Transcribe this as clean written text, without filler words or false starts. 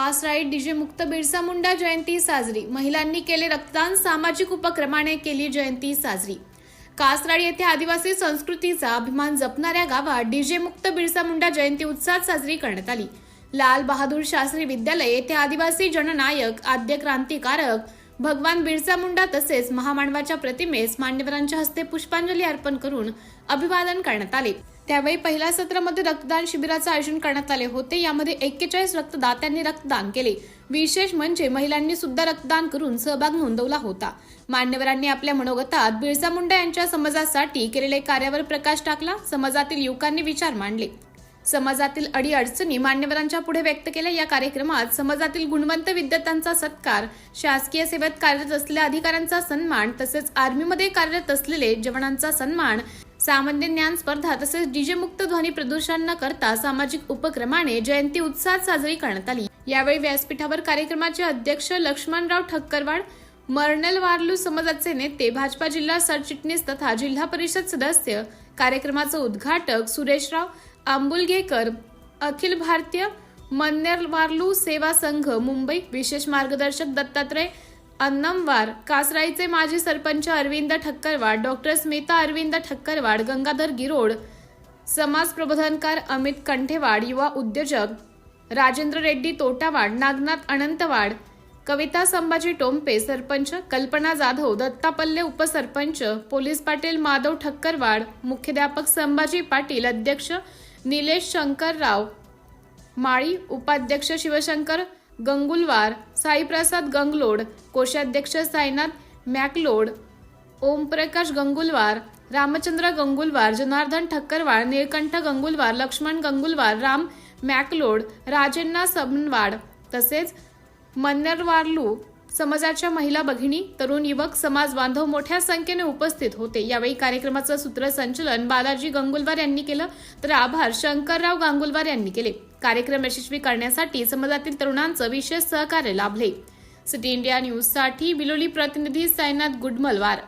कासराई DJ मुक्त बिरसा मुंडा जयंती साजरी। महिलांनी केले रक्तदान। सामाजिक उपक्रमाने केली जयंती साजरी। कासराई येथे आदिवासी संस्कृतीचा अभिमान जपणाऱ्या गावात डीजे मुक्त बिरसा मुंडा जयंती उत्साहात साजरी करण्यात आली। लाल बहादूर शास्त्री विद्यालय येथे आदिवासी जननायक आद्य क्रांतिकारक भगवान बिरसा मुंडा तसेच महामानवाच्या प्रतिमेस मान्यवरांच्या हस्ते पुष्पांजली अर्पण करून अभिवादन करण्यात आले। त्यावेळी पहिल्या सत्रामध्ये रक्तदान शिबिराचे आयोजन करण्यात आले होते। यामध्ये 41 रक्तदात्यांनी रक्तदान केले। विशेष म्हणजे महिलांनी सुद्धा रक्तदान करून सहभाग नोंदवला होता। मान्यवरांनी आपल्या मनोगतात बिरसा मुंडा यांच्या समाजासाठी केलेल्या कार्यावर प्रकाश टाकला। समाजातील युवकांनी विचार मांडले। समाजातील अडीअडचणी मान्यवरांच्या पुढे व्यक्त केल्या। या कार्यक्रमात समाजातील गुणवंत विद्यार्थ्यांचा सत्कार, शासकीय सेवेत कार्यरत असलेल्या अधिकाऱ्यांचा सन्मान तसेच आर्मीमध्ये कार्यरत असलेले जवानांचा सन्मान, सामान्य ज्ञान स्पर्धा तसेच डीजे मुक्त ध्वनी प्रदूषण न करता सामाजिक उपक्रमाने जयंती उत्साहात साजरी करण्यात आली। यावेळी व्यासपीठावर कार्यक्रमाचे अध्यक्ष लक्ष्मणराव ठक्करवाड, मर्नल वारलू समाजाचे नेते, भाजपा जिल्हा सरचिटणीस तथा जिल्हा परिषद सदस्य, कार्यक्रमाचे उद्घाटक सुरेशराव आंबुलगेकर, अखिल भारतीय मन्नेर वारलू सेवा संघ मुंबई, विशेष मार्गदर्शक दत्तात्रय अन्नमवार, कासराईचे माजी सरपंच अरविंद ठक्करवाड, डॉक्टर स्मिता अरविंद ठक्करवाड, गंगाधर गिरोड, समाज प्रबोधनकार अमित कंठेवाड, युवा उद्योजक राजेंद्र रेड्डी तोटावाड, नागनाथ अनंतवाड, कविता संभाजी टोंपे सरपंच, कल्पना जाधव दत्तापल्ले उपसरपंच, पोलीस पाटील माधव ठक्करवाड, मुख्याध्यापक संभाजी पाटील, अध्यक्ष निलेश शंकरराव माळी, उपाध्यक्ष शिवशंकर गंगुलवार, साईप्रसाद गंगलोड, कोषाध्यक्ष साईनाथ मॅकलोड, ओमप्रकाश गंगुलवार, रामचंद्र गंगुलवार, जनार्दन ठक्करवाड, निळकंठ गंगुलवार, लक्ष्मण गंगुलवार, राम मॅकलोड, राजेंना सबनवाड तसेच मन्नेर वारलू समाजाच्या महिला भगिनी, तरुण युवक, समाज बांधव मोठ्या संख्येने उपस्थित होते। यावेळी कार्यक्रमाचं सूत्रसंचालन बालाजी गंगुलवार यांनी केलं, तर आभार शंकरराव गंगुलवार यांनी केले। कार्यक्रम यशस्वी करण्यासाठी समाजातील तरुणांचं विशेष सहकार्य लाभले। सिटी इंडिया न्यूज साठी बिलोली प्रतिनिधी साईनाथ गुडमलवार।